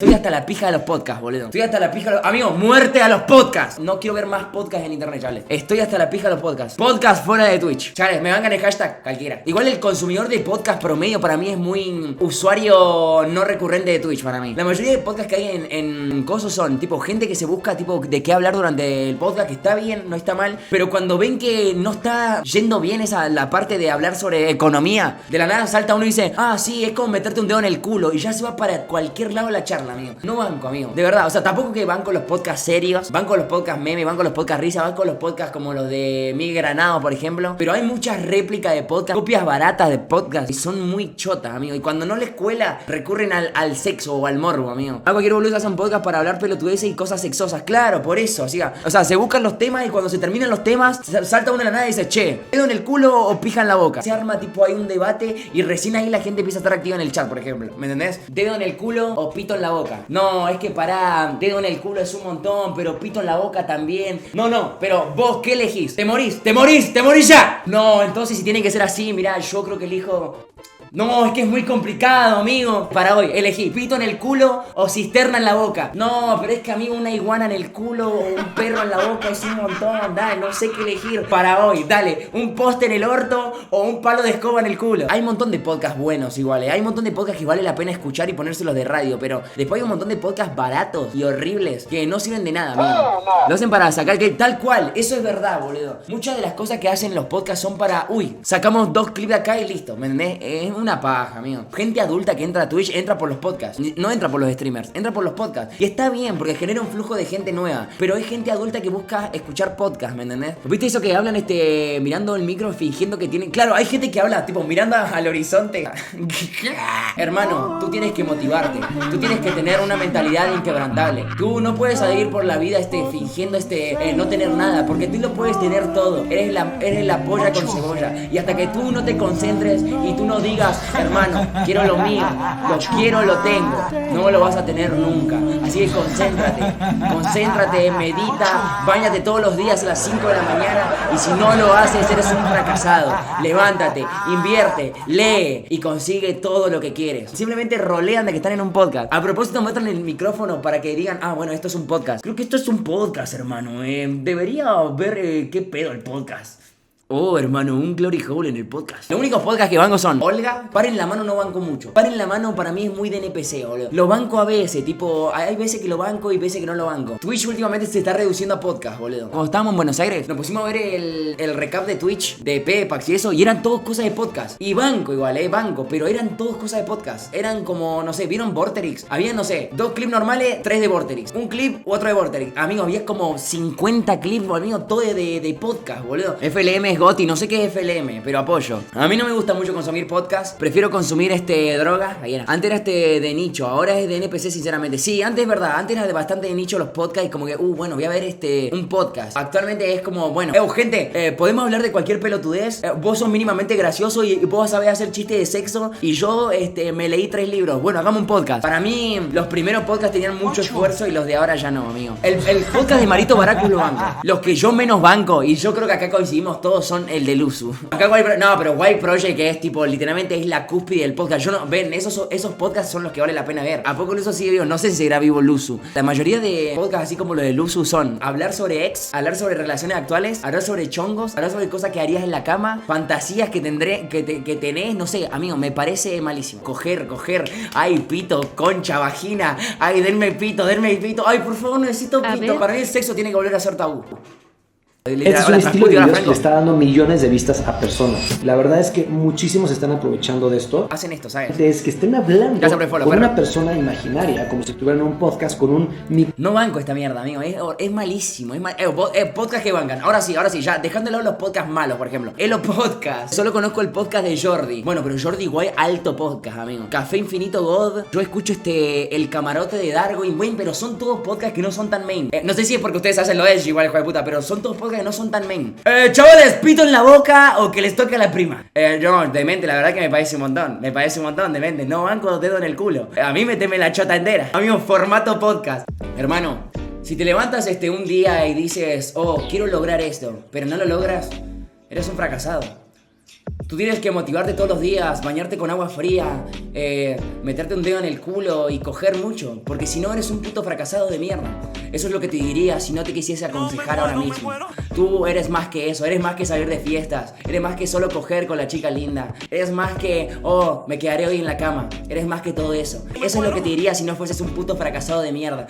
Estoy hasta la pija de los podcasts, boludo. Estoy hasta la pija de los... Amigo, muerte a los podcasts. No quiero ver más podcasts en internet, chavales. Estoy hasta la pija de los podcasts. Podcast fuera de Twitch. Chavales, me bancan el hashtag cualquiera. Igual el consumidor de podcast promedio para mí es muy usuario no recurrente de Twitch para mí. La mayoría de podcasts que hay en cosos son tipo gente que se busca tipo de qué hablar durante el podcast, que está bien, no está mal. Pero cuando ven que no está yendo bien esa la parte de hablar sobre economía, de la nada salta uno y dice, ah, sí, es como meterte un dedo en el culo. Y ya se va para cualquier lado la charla, amigo. No banco, amigo. De verdad, o sea, tampoco que banco los podcasts serios, banco los podcasts meme, banco los podcasts risa, banco los podcasts como los de Miguel Granado, por ejemplo. Pero hay muchas réplicas de podcasts, copias baratas de podcasts y son muy chotas, amigo. Y cuando no les cuela, recurren al sexo o al morbo, amigo. A cualquier boludo hace un podcast para hablar pelotudeces y cosas sexosas. Claro, por eso, o sea, se buscan los temas y cuando se terminan los temas, salta uno de la nada y dice, che, ¿dedo en el culo o pija en la boca? Se arma tipo hay un debate y recién ahí la gente empieza a estar activa en el chat, por ejemplo. ¿Me entendés? ¿Dedo en el culo o pito en la boca? No, es que pará, dedo en el culo es un montón, pero pito en la boca también. No, pero vos, ¿qué elegís? ¿Te morís ya? No, entonces si tiene que ser así, mirá, yo creo que elijo... No, es que es muy complicado, amigo. Para hoy, elegí pito en el culo o cisterna en la boca. No, pero es que, amigo, una iguana en el culo o un perro en la boca es un montón. Dale, no sé qué elegir. Para hoy, dale, un poste en el orto o un palo de escoba en el culo. Hay un montón de podcasts buenos igual, Hay un montón de podcasts que vale la pena escuchar y ponérselos de radio. Pero después hay un montón de podcasts baratos y horribles que no sirven de nada, amigo. Lo hacen para sacar que tal cual. Eso es verdad, boludo. Muchas de las cosas que hacen los podcasts son para... Uy, sacamos 2 clips de acá y listo, ¿me entendés? Es una paja, amigo. Gente adulta que entra a Twitch entra por los podcasts. No entra por los streamers, entra por los podcasts. Y está bien, porque genera un flujo de gente nueva. Pero hay gente adulta que busca escuchar podcasts, ¿me entendés? ¿Viste eso que hablan mirando el micro fingiendo que tienen... Claro, hay gente que habla tipo mirando al horizonte. Hermano, tú tienes que motivarte. Tú tienes que tener una mentalidad inquebrantable. Tú no puedes seguir por la vida fingiendo no tener nada, porque tú lo puedes tener todo. Eres la polla con cebolla. Y hasta que tú no te concentres y tú no digas, hermano, quiero lo mío, lo tengo, no lo vas a tener nunca. Así que concéntrate, medita, báñate todos los días a las 5 de la mañana. Y si no lo haces, eres un fracasado. Levántate, invierte, lee y consigue todo lo que quieres. Simplemente rolean de que están en un podcast. A propósito, muestran el micrófono para que digan, ah, bueno, esto es un podcast. Creo que esto es un podcast, hermano. Debería ver qué pedo el podcast. Oh, hermano, un glory hole en el podcast. Los únicos podcasts que banco son Olga, Paren la Mano no banco mucho. Paren la Mano para mí es muy de NPC, boludo. Lo banco a veces, tipo, hay veces que lo banco y veces que no lo banco. Twitch últimamente se está reduciendo a podcast, boludo. Cuando estábamos en Buenos Aires, nos pusimos a ver el recap de Twitch, de Pepax y eso, y eran todos cosas de podcast. Y banco igual, banco, pero eran todos cosas de podcast. Eran como, no sé, ¿vieron Vorterix? Había, no sé, 2 clips normales, 3 de Vorterix. Un clip u otro de Vorterix. Amigo, había como 50 clips, amigo, todo de podcast, boludo. FLM Goti, no sé qué es FLM, pero apoyo. A mí no me gusta mucho consumir podcast. Prefiero consumir drogas. Ahí era. Antes era de nicho, ahora es de NPC, sinceramente. Sí, antes es verdad, antes era de bastante de nicho los podcasts y como que, bueno, voy a ver un podcast. Actualmente es como, bueno, gente, podemos hablar de cualquier pelotudez. Vos sos mínimamente gracioso y vos sabés hacer chistes de sexo y yo me leí 3 libros. Bueno, hagamos un podcast. Para mí, los primeros podcasts tenían mucho esfuerzo y los de ahora ya no, amigo. El podcast de Marito Baracus lo banco. Los que yo menos banco, y yo creo que acá coincidimos todos, son el de Luzu. Acá pero White Project, que es tipo, literalmente es la cúspide del podcast. Esos podcasts son los que vale la pena ver. ¿A poco Luzu sigue vivo? No sé si seguirá vivo Luzu. La mayoría de podcasts así como los de Luzu son hablar sobre ex, hablar sobre relaciones actuales, hablar sobre chongos, hablar sobre cosas que harías en la cama, fantasías que tenés, no sé, amigo, me parece malísimo. Coger, ay, pito, concha, vagina, ay, denme pito, ay, por favor, necesito pito. Para mí el sexo tiene que volver a ser tabú. Este es un estilo de videos que le está dando millones de vistas a personas. La verdad es que muchísimos están aprovechando de esto. Hacen esto, ¿sabes? Es que estén hablando con una persona imaginaria, como si estuvieran en un podcast con un... No banco esta mierda, amigo. Es malísimo. Podcast que bancan. Ahora sí, ya. Dejando de lado los podcasts malos, por ejemplo. Elo Podcast. Solo conozco el podcast de Jordi. Bueno, pero Jordi Guay, alto podcast, amigo. Café Infinito God. Yo escucho El Camarote de Darwin. Bueno, pero son todos podcasts que no son tan main. No sé si es porque ustedes hacen lo edgy, igual, hijo de puta, pero son todos podcasts que no son tan main. Chavales, pito en la boca o que les toque a la prima. Yo, demente, la verdad que me parece un montón, demente. No banco dedo en el culo. A mí meteme la chota entera. Amigo, formato podcast. Hermano, si te levantas un día y dices, oh, quiero lograr esto, pero no lo logras, eres un fracasado. Tú tienes que motivarte todos los días, bañarte con agua fría, meterte un dedo en el culo y coger mucho, porque si no eres un puto fracasado de mierda. Eso es lo que te diría si no te quisiese aconsejar ahora mismo. Tú eres más que eso, eres más que salir de fiestas, eres más que solo coger con la chica linda, eres más que, oh, me quedaré hoy en la cama, eres más que todo eso. Eso es lo que te diría si no fueses un puto fracasado de mierda.